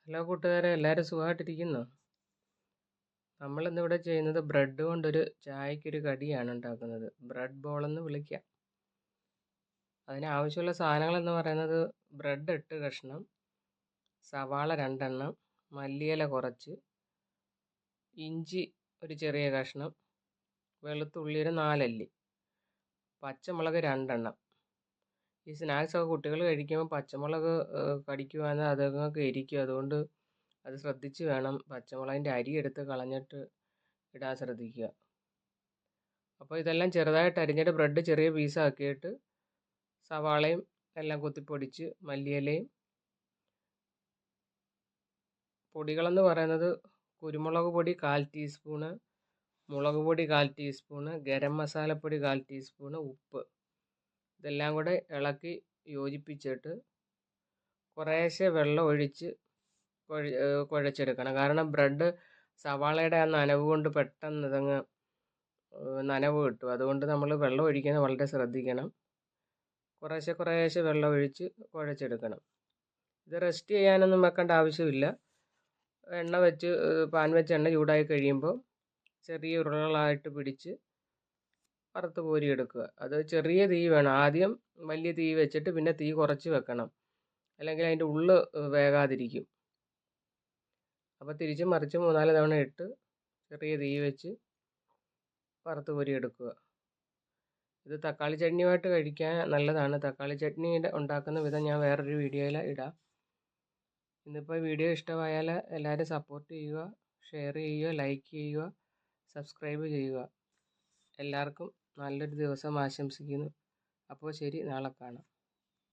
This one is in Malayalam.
ഹലോ കൂട്ടുകാരെ, എല്ലാവരും സുഖമായിട്ടിരിക്കുന്നോ? നമ്മളിന്നിവിടെ ചെയ്യുന്നത് ബ്രെഡ് കൊണ്ടൊരു ചായക്കൊരു കടിയാണ് ഉണ്ടാക്കുന്നത്. ബ്രെഡ് ബോളെന്ന് വിളിക്കാം. അതിനാവശ്യമുള്ള സാധനങ്ങളെന്ന് പറയുന്നത് ബ്രെഡ് 8 കഷ്ണം, സവാള 2 എണ്ണം, മല്ലിയില കുറച്ച്, ഇഞ്ചി ഒരു ചെറിയ കഷ്ണം, വെളുത്തുള്ളി ഒരു 4 അല്ലി, പച്ചമുളക് 2 എണ്ണം. ഈ സ്നാക്സൊക്കെ കുട്ടികൾ കഴിക്കുമ്പോൾ പച്ചമുളക് കടിക്കുവാണെങ്കിൽ അതൊക്കെ എരിക്കും. അതുകൊണ്ട് അത് ശ്രദ്ധിച്ച് വേണം. പച്ചമുളകിൻ്റെ അരി എടുത്ത് കളഞ്ഞിട്ട് ഇടാൻ ശ്രദ്ധിക്കുക. അപ്പോൾ ഇതെല്ലാം ചെറുതായിട്ട് അരിഞ്ഞിട്ട് ബ്രെഡ് ചെറിയ പീസാക്കിയിട്ട് സവാളയും എല്ലാം കുത്തിപ്പൊടിച്ച് മല്ലിയിലയും, പൊടികളെന്ന് പറയുന്നത് കുരുമുളക് പൊടി 1/4 ടീസ്പൂണ്, മുളക് പൊടി 1/4 ടീസ്പൂണ്, ഗരം മസാലപ്പൊടി 1/4 ടീസ്പൂണ്, ഉപ്പ്, ഇതെല്ലാം കൂടെ ഇളക്കി യോജിപ്പിച്ചിട്ട് കുറേശ്ശെ വെള്ളം ഒഴിച്ച് കുഴച്ചെടുക്കണം. കാരണം ബ്രെഡ് സവാളയുടെ ആ നനവ് കൊണ്ട് പെട്ടെന്ന് ഇതങ്ങ് നനവ് കിട്ടും. അതുകൊണ്ട് നമ്മൾ വെള്ളം ഒഴിക്കുന്നത് വളരെ ശ്രദ്ധിക്കണം. കുറേശ്ശെ വെള്ളം ഒഴിച്ച് കുഴച്ചെടുക്കണം. ഇത് റെസ്റ്റ് ചെയ്യാനൊന്നും വെക്കേണ്ട ആവശ്യമില്ല. എണ്ണ വെച്ച് പാൻ വെച്ച് എണ്ണ ചൂടായി കഴിയുമ്പോൾ ചെറിയ ഉരുളകളായിട്ട് പിടിച്ച് വറുത്ത് കോരിയെടുക്കുക. അത് ചെറിയ തീ വേണം. ആദ്യം വലിയ തീ വെച്ചിട്ട് പിന്നെ തീ കുറച്ച് വെക്കണം, അല്ലെങ്കിൽ അതിൻ്റെ ഉള്ള് വേകാതിരിക്കും. അപ്പോൾ തിരിച്ചും മറിച്ചും 3-4 തവണ ഇട്ട് ചെറിയ തീ വെച്ച് വറുത്ത് കോരിയെടുക്കുക. ഇത് തക്കാളി ചട്നിയുമായിട്ട് കഴിക്കാൻ നല്ലതാണ്. തക്കാളി ചട്നി ഉണ്ടാക്കുന്ന വിധം ഞാൻ വേറൊരു വീഡിയോയിൽ ഇടാം. ഇന്നിപ്പോൾ വീഡിയോ ഇഷ്ടമായാൽ എല്ലാവരും സപ്പോർട്ട് ചെയ്യുക, ഷെയർ ചെയ്യുക, ലൈക്ക് ചെയ്യുക, സബ്സ്ക്രൈബ് ചെയ്യുക. എല്ലാവർക്കും നല്ലൊരു ദിവസം ആശംസിക്കുന്നു. അപ്പോൾ ശരി, നാളെ കാണാം.